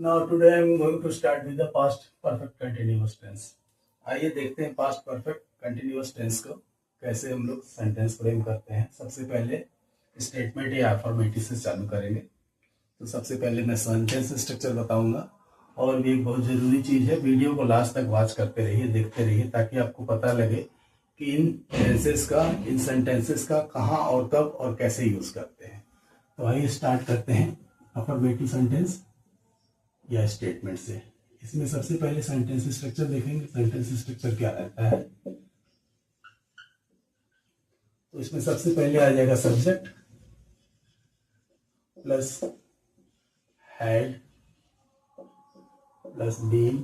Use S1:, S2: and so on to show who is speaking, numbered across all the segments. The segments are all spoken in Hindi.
S1: Now today I am going to start with the past perfect continuous tense. आइए देखते हैं पास्ट परफेक्ट कंटिन्यूअस टेंस को कैसे हम लोग सेंटेंस फ्रेम करते हैं। सबसे पहले स्टेटमेंट या अफर्मेटिव से चालू करेंगे। तो सबसे पहले मैं सेंटेंस स्ट्रक्चर बताऊंगा और भी एक बहुत जरूरी चीज है, वीडियो को लास्ट तक वॉच करते रहिए, देखते रहिए, ताकि आपको पता लगे कि इन टेंसेस का, इन सेंटेंसेस का कहाँ और कब और कैसे यूज करते हैं। तो आइए स्टार्ट करते हैं अफर्मेटिव सेंटेंस या स्टेटमेंट से। इसमें सबसे पहले सेंटेंस स्ट्रक्चर देखेंगे। सेंटेंस स्ट्रक्चर क्या रहता है, तो इसमें सबसे पहले आ जाएगा subject plus had plus been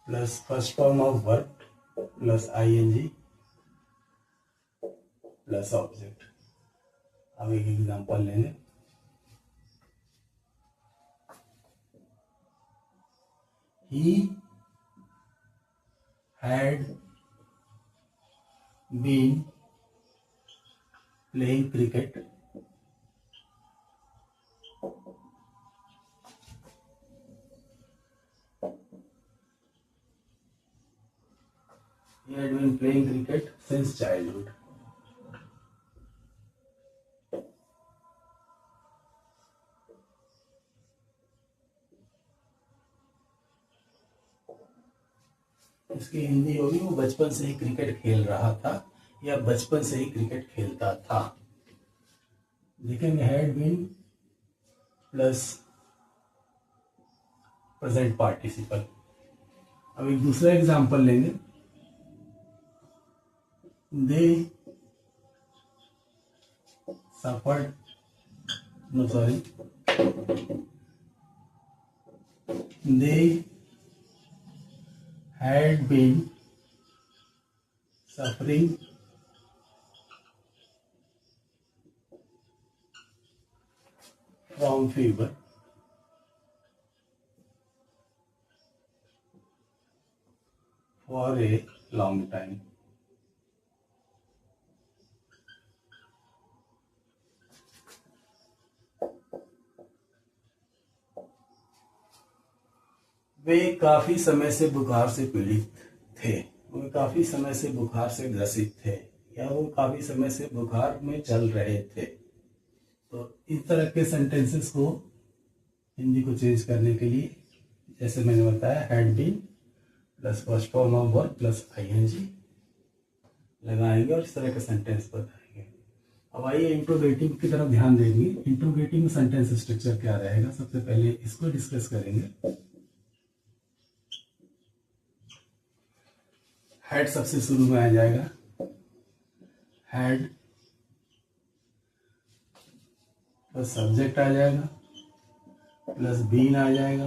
S1: plus first form of verb plus ING plus object. अब एक एग्जांपल लेंगे। He had been playing cricket since childhood. इसकी हिंदी होगी वो बचपन से ही क्रिकेट खेल रहा था या बचपन से ही क्रिकेट खेलता था। देखेंगे had been plus present participle. अब एक दूसरा एग्जांपल लेंगे। They suffered they had been suffering from fever for a long time. वे काफी समय से बुखार से पीड़ित थे, वे काफी समय से बुखार से ग्रसित थे, या वो काफी समय से बुखार में चल रहे थे। तो इस तरह के सेंटेंसेस को हिंदी को चेंज करने के लिए, जैसे मैंने बताया, had been plus first form of verb plus ING लगाएंगे और इस तरह के सेंटेंस बताएंगे। अब आइए इंट्रोगेटिव की तरफ ध्यान देंगे। इंट्रोगेटिव में सेंटेंस स्ट्रक्चर क्या रहेगा, सबसे पहले इसको डिस्कस करेंगे। हैड सबसे शुरू में आ जाएगा। हैड प्लस सब्जेक्ट आ जाएगा प्लस बीन आ जाएगा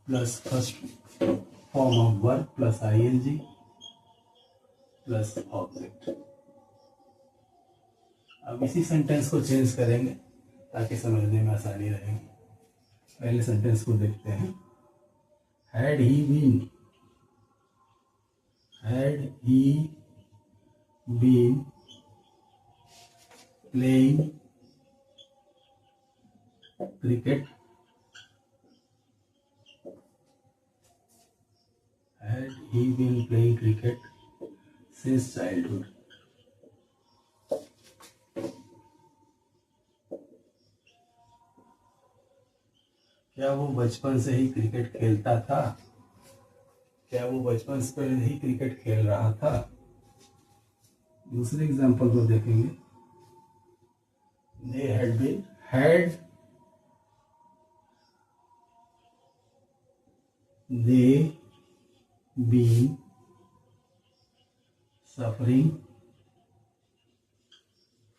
S1: plus first form of verb plus ING plus object. अब इसी सेंटेंस को चेंज करेंगे ताकि समझने में आसानी रहेगी। पहले सेंटेंस को देखते हैं। Had he been, had he been playing cricket, had he been playing cricket since childhood. क्या वो बचपन से ही क्रिकेट खेलता था, क्या वो बचपन से पहले ही क्रिकेट खेल रहा था। दूसरे एग्जांपल को देखेंगे। They had been suffering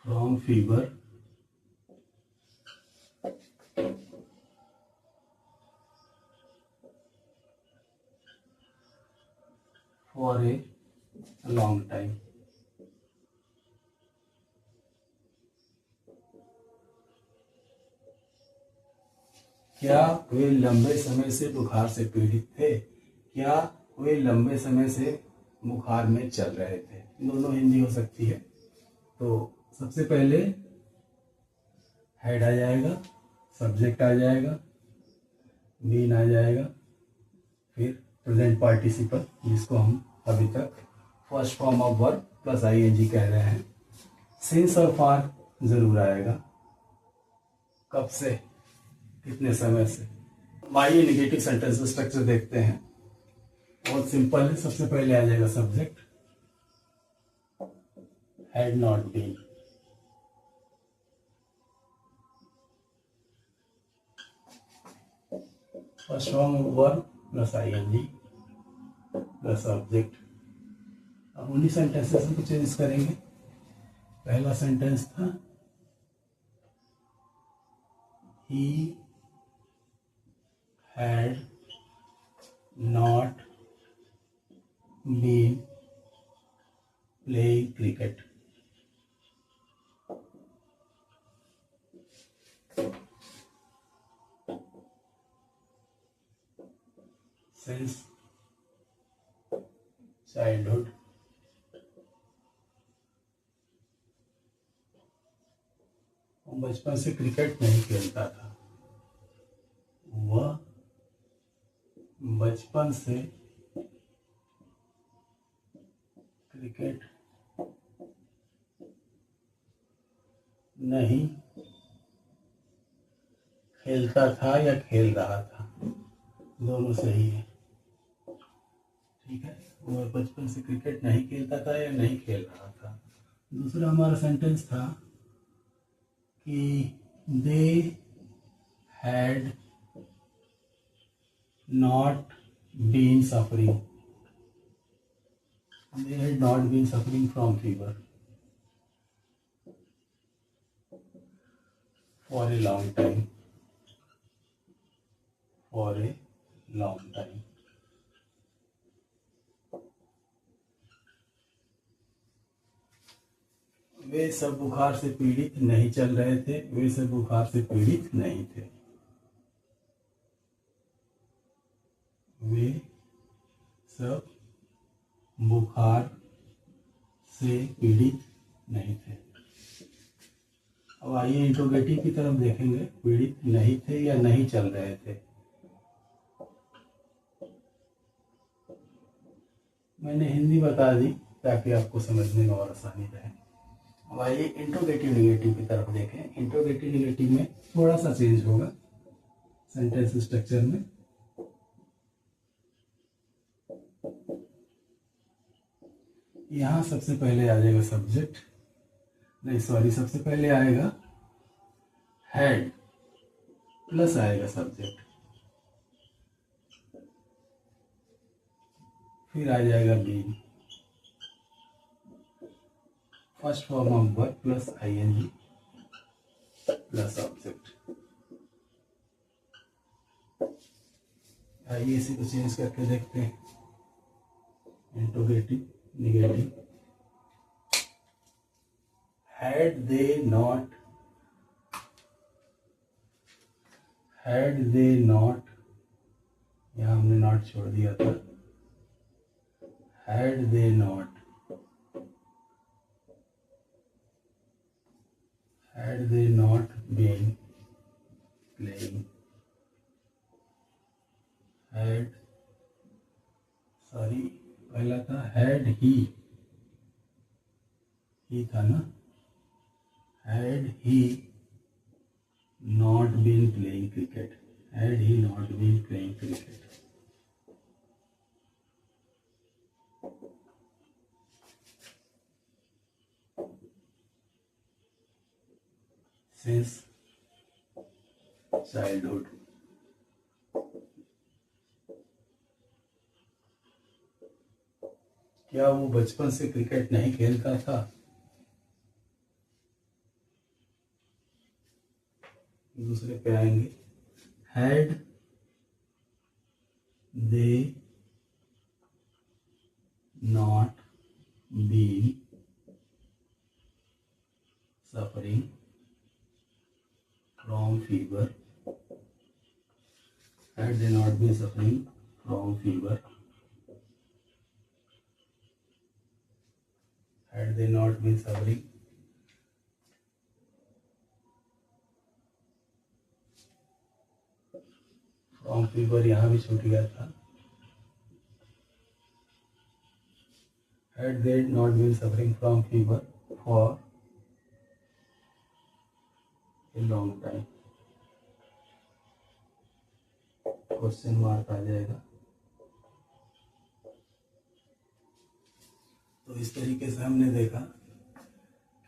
S1: from fever for a long time. क्या वे लंबे समय से बुखार से पीड़ित थे, क्या वे लंबे समय से बुखार में चल रहे थे। दोनों हिंदी हो सकती है। तो सबसे पहले हेड आ जाएगा, सब्जेक्ट आ जाएगा, बीन आ जाएगा, फिर प्रेजेंट पार्टिसिपल जिसको हम अभी तक first form of verb plus ING कह रहे हैं। सिंस और फार जरूर आएगा, कब से, कितने समय से। आइए निगेटिव सेंटेंस स्ट्रक्चर देखते हैं। बहुत सिंपल है। सबसे पहले आ जाएगा subject, had not been. First form of verb plus ING plus object. अब उन्हीं सेंटेंसेस को चेंज करेंगे। पहला सेंटेंस था he had not been playing cricket. Since childhood बचपन से क्रिकेट नहीं खेलता था। वह बचपन से क्रिकेट नहीं खेलता था या खेल रहा था, दोनों सही है। ठीक है, वह बचपन से क्रिकेट नहीं खेलता था या नहीं खेल रहा था। दूसरा हमारा सेंटेंस था कि they had not been suffering, they had not been suffering from fever for a long time, for a long time। वे सब बुखार से पीड़ित नहीं चल रहे थे, वे सब बुखार से पीड़ित नहीं थे। वे सब बुखार से पीड़ित नहीं थे। अब आइए इंट्रोगेटिव की तरफ देखेंगे। पीड़ित नहीं थे या नहीं चल रहे थे। मैंने हिंदी बता दी ताकि आपको समझने में और आसानी रहे। अब आइए इंट्रोगेटिव निगेटिव की तरफ देखें। इंट्रोगेटिव निगेटिव में थोड़ा सा चेंज होगा सेंटेंस स्ट्रक्चर में। यहाँ सबसे पहले आ जाएगा सब्जेक्ट, नहीं सॉरी, सबसे पहले आएगा हैड प्लस आएगा सब्जेक्ट, फिर आ जाएगा been. First form of verb plus ING plus object. आइए इसी को चेंज करके देखते हैं। Interrogative negative. had they not यहाँ हमने नॉट छोड़ दिया था। had they not been playing, पहला था had he था ना, had he not been playing cricket, had he not been playing cricket। since childhood, क्या वो बचपन से क्रिकेट नहीं खेलता था। दूसरे पे आएंगे। had they not been suffering from fever, had they not been suffering from fever, had they not been suffering from fever यहाँ भी छूट गया था। Had they not been suffering from fever for a long time, question mark आ जाएगा। तो इस तरीके से हमने देखा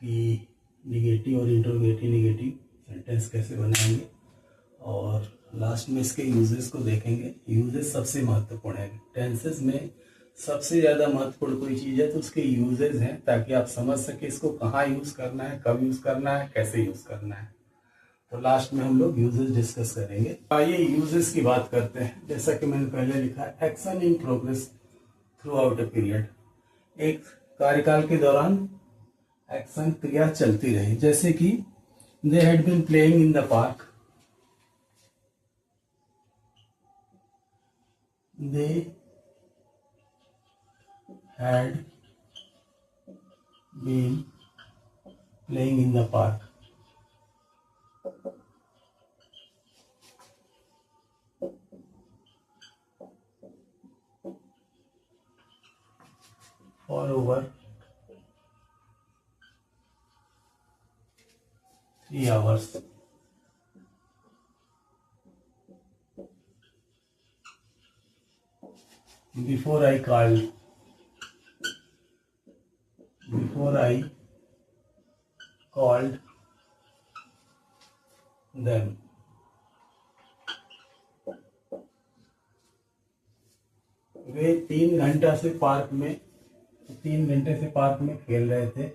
S1: कि निगेटिव और इंटरोगेटिव नेगेटिव सेंटेंस कैसे बनाएंगे, और लास्ट में इसके यूजेस को देखेंगे। यूजेस सबसे महत्वपूर्ण है। टेंसेस में सबसे ज़्यादा महत्वपूर्ण कोई चीज़ है तो उसके यूजेस हैं, ताकि आप समझ सके इसको कहाँ यूज़ करना है, कब यूज़ करना है, कैसे यूज़ करना है। तो लास्ट में हम लोग यूजेस डिस्कस करेंगे। आइए यूजेस की बात करते हैं। जैसा कि मैंने पहले लिखा है, action in progress through out a period. एक कार्यकाल के दौरान एक्शन क्रिया चलती रही, जैसे कि they had been playing in the park, they had been playing in the park. For over 3 hours. Before I called them. वे 3 घंटे से पार्क में खेल रहे थे,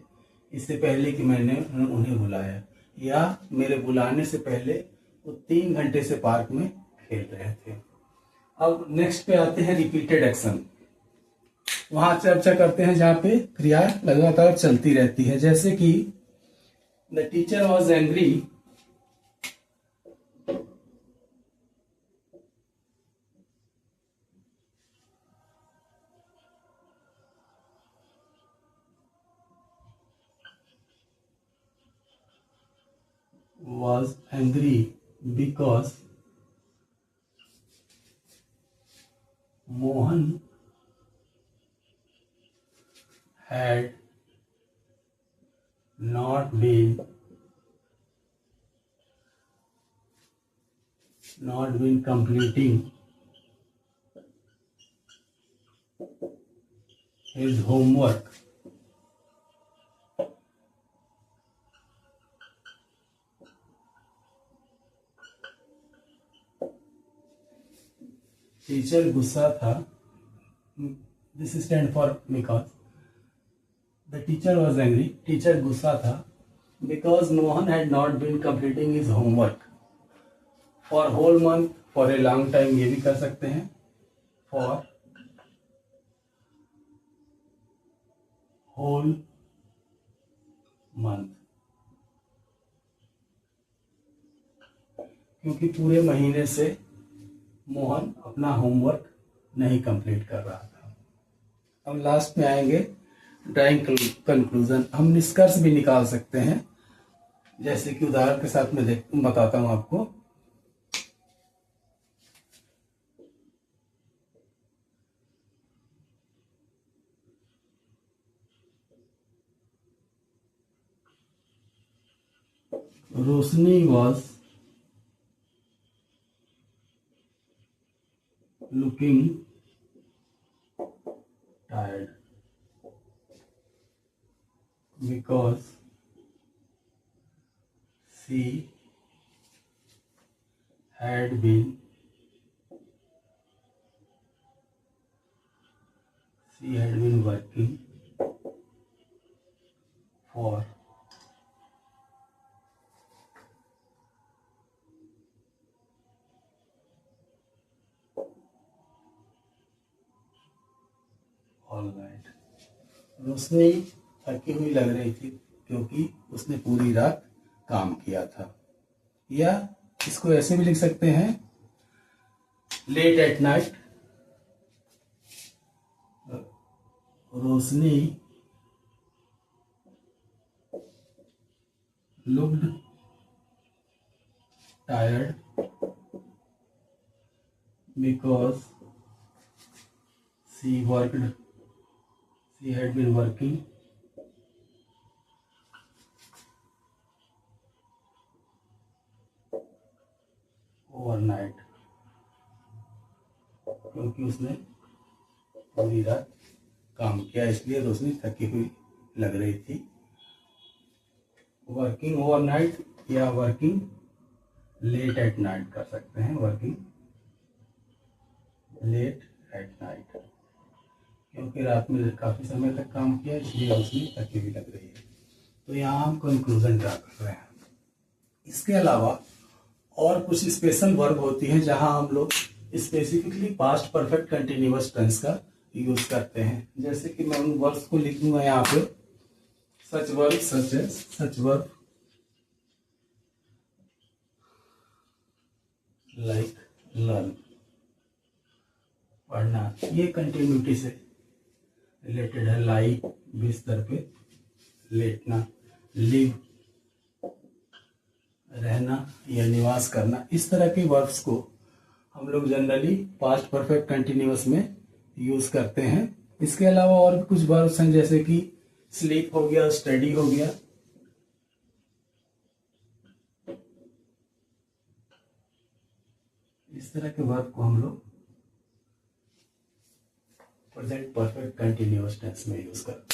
S1: इससे पहले कि मैंने उन्हें बुलाया, या मेरे बुलाने से पहले वो 3 घंटे से पार्क में खेल रहे थे। अब नेक्स्ट पे आते हैं रिपीटेड एक्शन। वहां चर्चा करते हैं जहाँ पे क्रिया लगातार चलती रहती है, जैसे कि the teacher was angry because Mohan had not been completing his homework. Teacher गुस्सा था, this stand for because. The teacher was angry, teacher गुस्सा था, because Mohan had not been completing his homework for whole month, for a long time ये भी कर सकते हैं, फॉर होल मंथ, क्योंकि पूरे महीने से मोहन अपना होमवर्क नहीं कंप्लीट कर रहा था। अब लास्ट में आएंगे ड्राइंग कंक्लूजन। हम निष्कर्ष भी निकाल सकते हैं, जैसे कि उदाहरण के साथ मैं बताता हूं आपको। Roshni was looking tired because she had been working for all night. Roshni थकी हुई लग रही थी क्योंकि उसने पूरी रात काम किया था। या इसको ऐसे भी लिख सकते हैं, late at night Roshni looked tired because she had been working overnight, क्योंकि उसने पूरी रात काम किया, इसलिए रोशनी थकी हुई लग रही थी। वर्किंग ओवरनाइट या वर्किंग लेट एट नाइट कर सकते हैं, वर्किंग लेट एट नाइट, क्योंकि रात में काफ़ी समय तक काम किया, इसलिए रोशनी थकी हुई लग रही है। तो यहाँ हम कंक्लूजन ड्रा कर रहे हैं। इसके अलावा और कुछ स्पेशल वर्ब होती हैं जहां हम लोग specifically past perfect continuous tense का यूज करते हैं। जैसे कि मैं उन वर्ब्स को लिखूंगा यहाँ पे, सच वर्ब लाइक लर्न, पढ़ना, ये कंटिन्यूटी से रिलेटेड है। लाइक बिस्तर पे लेटना, लिव रहना या निवास करना, इस तरह के वर्ब्स को हम लोग जनरली पास्ट परफेक्ट कंटिन्यूअस में यूज करते हैं। इसके अलावा और भी कुछ वर्ब्स हैं, जैसे कि स्लीप हो गया, स्टडी हो गया, इस तरह के वर्ब को हम लोग प्रेजेंट परफेक्ट कंटिन्यूअस टेंस में यूज करते हैं।